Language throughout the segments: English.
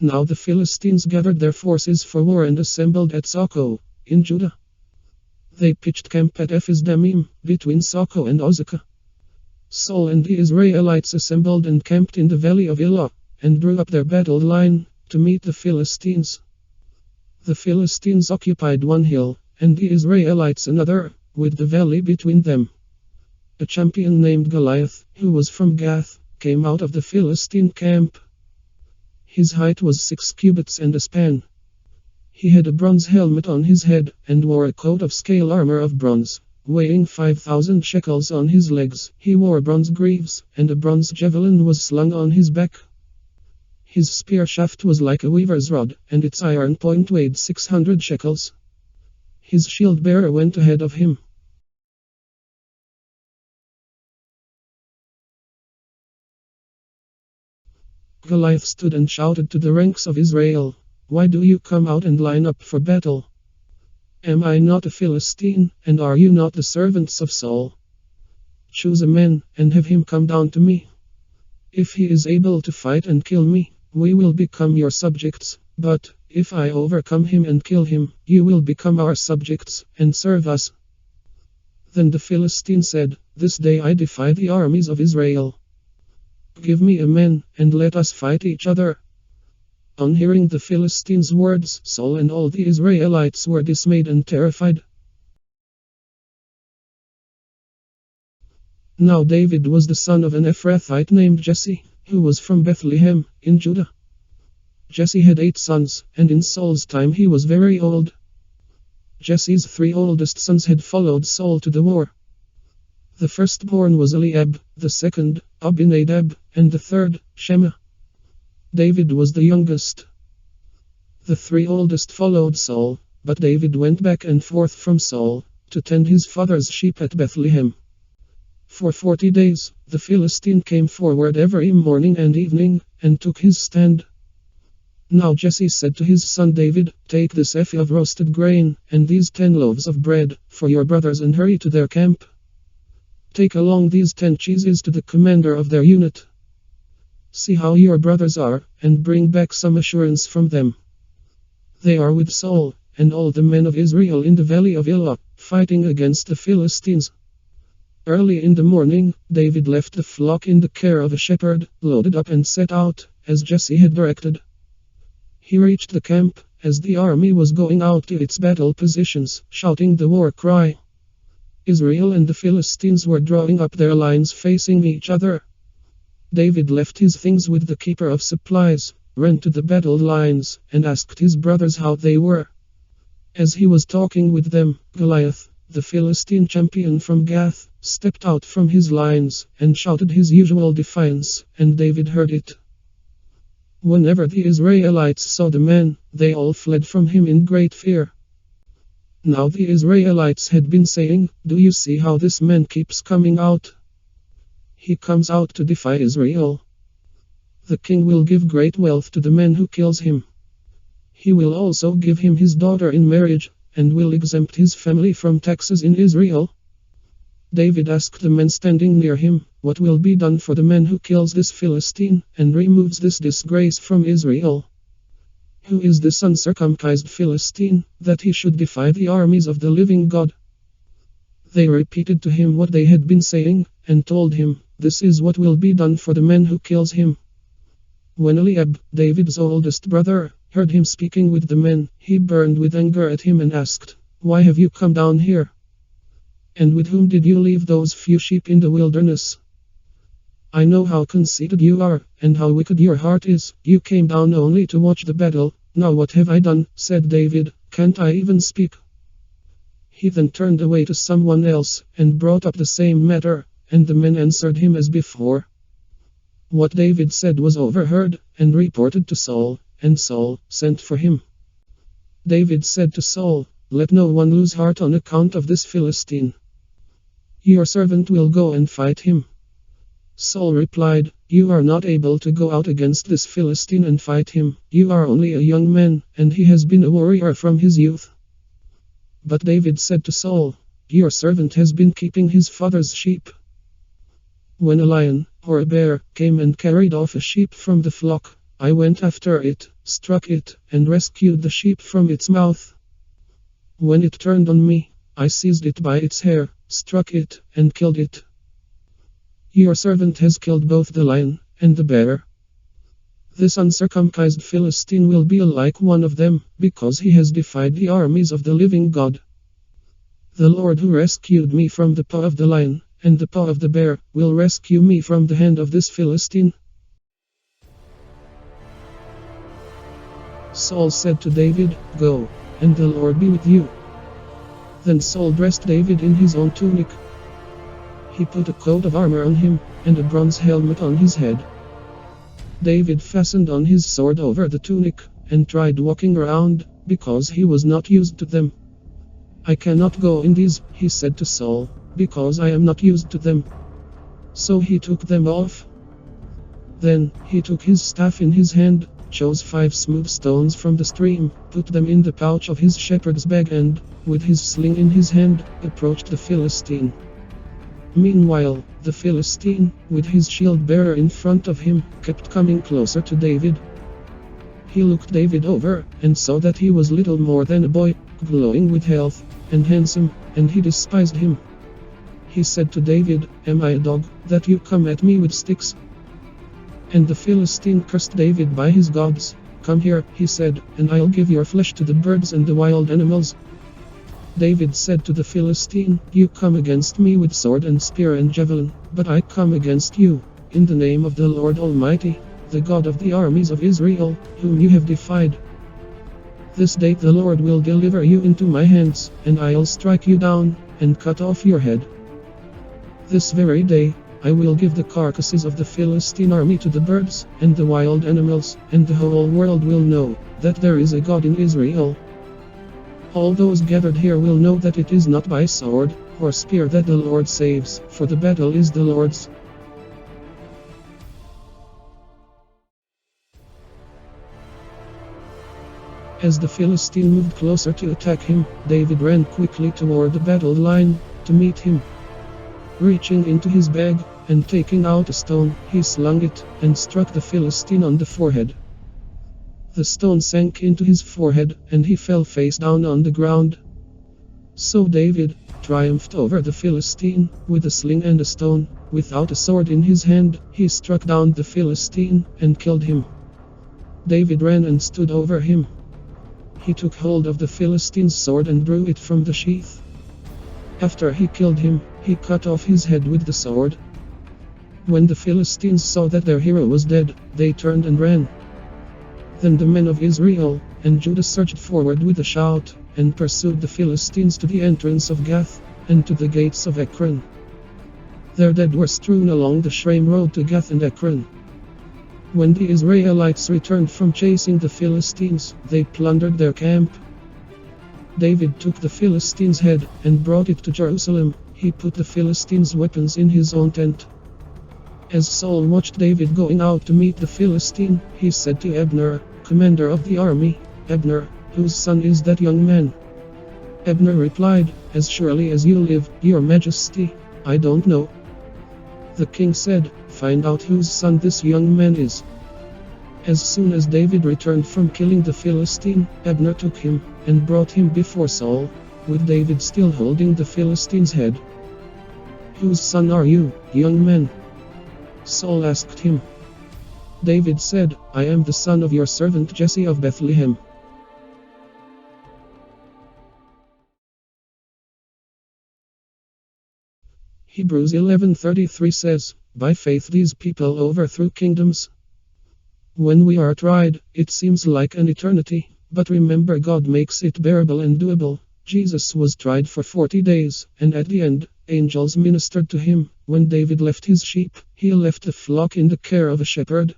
Now the Philistines gathered their forces for war and assembled at Soko, in Judah. They pitched camp at Ephes-Dammim, between Soko and Azekah. Saul and the Israelites assembled and camped in the valley of Elah, and drew up their battle line, to meet the Philistines. The Philistines occupied one hill, and the Israelites another, with the valley between them. A champion named Goliath, who was from Gath, came out of the Philistine camp. His height was 6 cubits and a span. He had a bronze helmet on his head, and wore a coat of scale armor of bronze, weighing 5,000 shekels on his legs. He wore bronze greaves, and a bronze javelin was slung on his back. His spear shaft was like a weaver's rod, and its iron point weighed 600 shekels. His shield bearer went ahead of him. Goliath stood and shouted to the ranks of Israel, "Why do you come out and line up for battle? Am I not a Philistine, and are you not the servants of Saul? Choose a man, and have him come down to me. If he is able to fight and kill me, we will become your subjects, but if I overcome him and kill him, you will become our subjects, and serve us." Then the Philistine said, "This day I defy the armies of Israel. Give me a man, and let us fight each other." On hearing the Philistines' words, Saul and all the Israelites were dismayed and terrified. Now David was the son of an Ephrathite named Jesse, who was from Bethlehem, in Judah. Jesse had 8 sons, and in Saul's time he was very old. Jesse's 3 oldest sons had followed Saul to the war. The firstborn was Eliab, the second, Abinadab, and the third, Shema. David was the youngest. The 3 oldest followed Saul, but David went back and forth from Saul, to tend his father's sheep at Bethlehem. For 40 days, the Philistine came forward every morning and evening, and took his stand. Now Jesse said to his son David, "Take this ephah of roasted grain, and these 10 loaves of bread, for your brothers, and hurry to their camp. Take along these 10 cheeses to the commander of their unit. See how your brothers are, and bring back some assurance from them. They are with Saul, and all the men of Israel in the valley of Elah, fighting against the Philistines." Early in the morning, David left the flock in the care of a shepherd, loaded up and set out, as Jesse had directed. He reached the camp, as the army was going out to its battle positions, shouting the war cry. Israel and the Philistines were drawing up their lines facing each other. David left his things with the keeper of supplies, ran to the battle lines, and asked his brothers how they were. As he was talking with them, Goliath, the Philistine champion from Gath, stepped out from his lines, and shouted his usual defiance, and David heard it. Whenever the Israelites saw the man, they all fled from him in great fear. Now the Israelites had been saying, "Do you see how this man keeps coming out? He comes out to defy Israel. The king will give great wealth to the man who kills him. He will also give him his daughter in marriage, and will exempt his family from taxes in Israel." David asked the men standing near him, "What will be done for the man who kills this Philistine, and removes this disgrace from Israel? Who is this uncircumcised Philistine, that he should defy the armies of the living God?" They repeated to him what they had been saying, and told him, "This is what will be done for the man who kills him." When Eliab, David's oldest brother, heard him speaking with the men, he burned with anger at him and asked, "Why have you come down here? And with whom did you leave those few sheep in the wilderness? I know how conceited you are, and how wicked your heart is. You came down only to watch the battle. Now what have I done?" said David. "Can't I even speak?" He then turned away to someone else, and brought up the same matter, and the men answered him as before. What David said was overheard, and reported to Saul, and Saul sent for him. David said to Saul, "Let no one lose heart on account of this Philistine. Your servant will go and fight him." Saul replied, "You are not able to go out against this Philistine and fight him. You are only a young man, and he has been a warrior from his youth." But David said to Saul, "Your servant has been keeping his father's sheep. When a lion, or a bear, came and carried off a sheep from the flock, I went after it, struck it, and rescued the sheep from its mouth. When it turned on me, I seized it by its hair, struck it, and killed it. Your servant has killed both the lion and the bear. This uncircumcised Philistine will be like one of them, because he has defied the armies of the living God. The Lord who rescued me from the paw of the lion and the paw of the bear will rescue me from the hand of this Philistine. Saul said to David, Go, and the Lord be with you. Then Saul dressed David in his own tunic. He put a coat of armor on him, and a bronze helmet on his head. David fastened on his sword over the tunic, and tried walking around, because he was not used to them. I cannot go in these, he said to Saul, because I am not used to them. So he took them off. Then, he took his staff in his hand, chose 5 smooth stones from the stream, put them in the pouch of his shepherd's bag and, with his sling in his hand, approached the Philistine. Meanwhile, the Philistine, with his shield-bearer in front of him, kept coming closer to David. He looked David over, and saw that he was little more than a boy, glowing with health, and handsome, and he despised him. He said to David, Am I a dog, that you come at me with sticks? And the Philistine cursed David by his gods. Come here, he said, and I'll give your flesh to the birds and the wild animals. David said to the Philistine, You come against me with sword and spear and javelin, but I come against you, in the name of the Lord Almighty, the God of the armies of Israel, whom you have defied. This day the Lord will deliver you into my hands, and I'll strike you down, and cut off your head. This very day, I will give the carcasses of the Philistine army to the birds and the wild animals, and the whole world will know that there is a God in Israel. All those gathered here will know that it is not by sword or spear that the Lord saves, for the battle is the Lord's. As the Philistine moved closer to attack him, David ran quickly toward the battle line to meet him. Reaching into his bag and taking out a stone, he slung it and struck the Philistine on the forehead. The stone sank into his forehead, and he fell face down on the ground. So David triumphed over the Philistine, with a sling and a stone. Without a sword in his hand, he struck down the Philistine, and killed him. David ran and stood over him. He took hold of the Philistine's sword and drew it from the sheath. After he killed him, he cut off his head with the sword. When the Philistines saw that their hero was dead, they turned and ran. Then the men of Israel and Judah surged forward with a shout, and pursued the Philistines to the entrance of Gath, and to the gates of Ekron. Their dead were strewn along the Shraim road to Gath and Ekron. When the Israelites returned from chasing the Philistines, they plundered their camp. David took the Philistine's head, and brought it to Jerusalem. He put the Philistines' weapons in his own tent. As Saul watched David going out to meet the Philistine, he said to Abner, commander of the army, Abner, whose son is that young man? Abner replied, As surely as you live, your majesty, I don't know. The king said, Find out whose son this young man is. As soon as David returned from killing the Philistine, Abner took him, and brought him before Saul, with David still holding the Philistine's head. Whose son are you, young man? Saul asked him. David said, I am the son of your servant Jesse of Bethlehem. Hebrews 11:33 says, By faith these people overthrew kingdoms. When we are tried, it seems like an eternity, but remember God makes it bearable and doable. Jesus was tried for 40 days, and at the end, angels ministered to him. When David left his sheep, he left the flock in the care of a shepherd.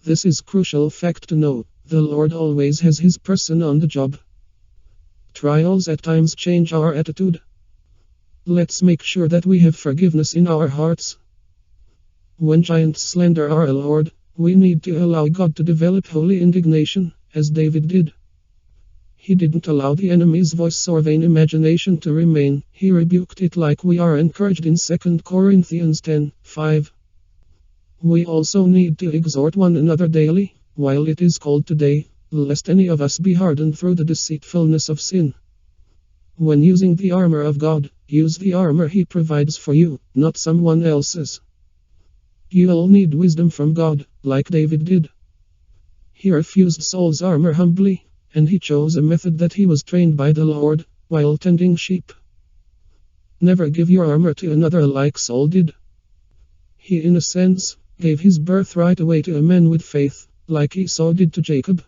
This is crucial fact to know. The Lord always has his person on the job. Trials at times change our attitude. Let's make sure that we have forgiveness in our hearts. When giants slander our Lord, we need to allow God to develop holy indignation, as David did. He didn't allow the enemy's voice or vain imagination to remain. He rebuked it like we are encouraged in 2 Corinthians 10:5. We also need to exhort one another daily, while it is called today, lest any of us be hardened through the deceitfulness of sin. When using the armor of God, use the armor He provides for you, not someone else's. You'll need wisdom from God, like David did. He refused Saul's armor humbly, and he chose a method that he was trained by the Lord, while tending sheep. Never give your armor to another like Saul did. He, in a sense, gave his birthright away to a man with faith, like Esau did to Jacob.